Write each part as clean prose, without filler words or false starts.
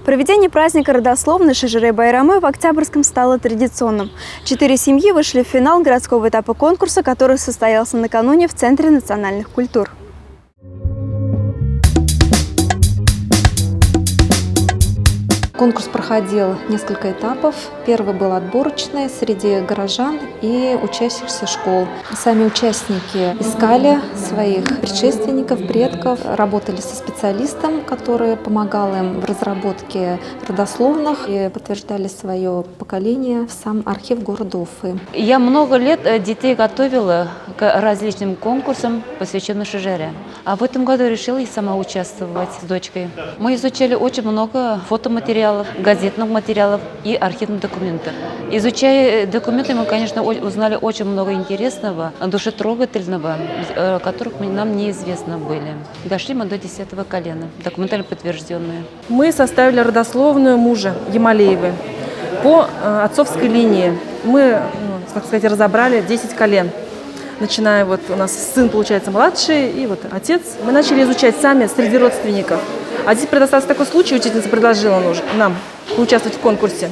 Проведение праздника родословной Шежере-Байрамы в Октябрьском стало традиционным. 4 семьи вышли в финал городского этапа конкурса, который состоялся накануне в Центре национальных культур. Конкурс проходил несколько этапов. Первый был отборочный среди горожан и учащихся школ. Сами участники искали своих предшественников, предков, работали со специалистом, который помогал им в разработке родословных и подтверждали свое поколение в сам архив города Уфы. Я много лет детей готовила к различным конкурсам, посвященным Шежере. А в этом году решила и сама участвовать с дочкой. Мы изучали очень много фотоматериалов, газетных материалов и архивных документов. Изучая документы, мы, конечно, узнали очень много интересного, душетрогательного, которых нам неизвестно были. Дошли мы до 10-го колена, документально подтвержденные. Мы составили родословную мужа Ямалеевой по отцовской линии. Мы, так сказать, разобрали 10 колен. Начиная, вот у нас сын, получается, младший, и вот отец. Мы начали изучать сами среди родственников. А здесь предоставился такой случай, учительница предложила нам поучаствовать в конкурсе.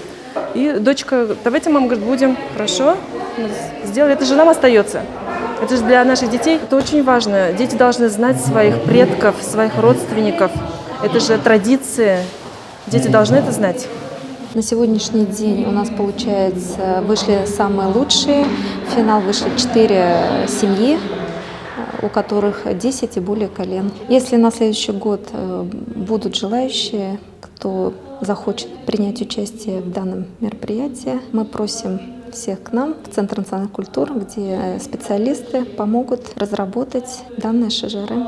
И дочка: давайте, мама, говорит, будем. Хорошо, сделали. Это же нам остается. Это же для наших детей. Это очень важно. Дети должны знать своих предков, своих родственников. Это же традиции. Дети должны это знать. На сегодняшний день у нас, получается, вышли самые лучшие. В финал вышли 4 семьи, у которых 10 и более колен. Если на следующий год будут желающие, кто захочет принять участие в данном мероприятии, мы просим всех к нам в Центр национальных культур, где специалисты помогут разработать данное шежере.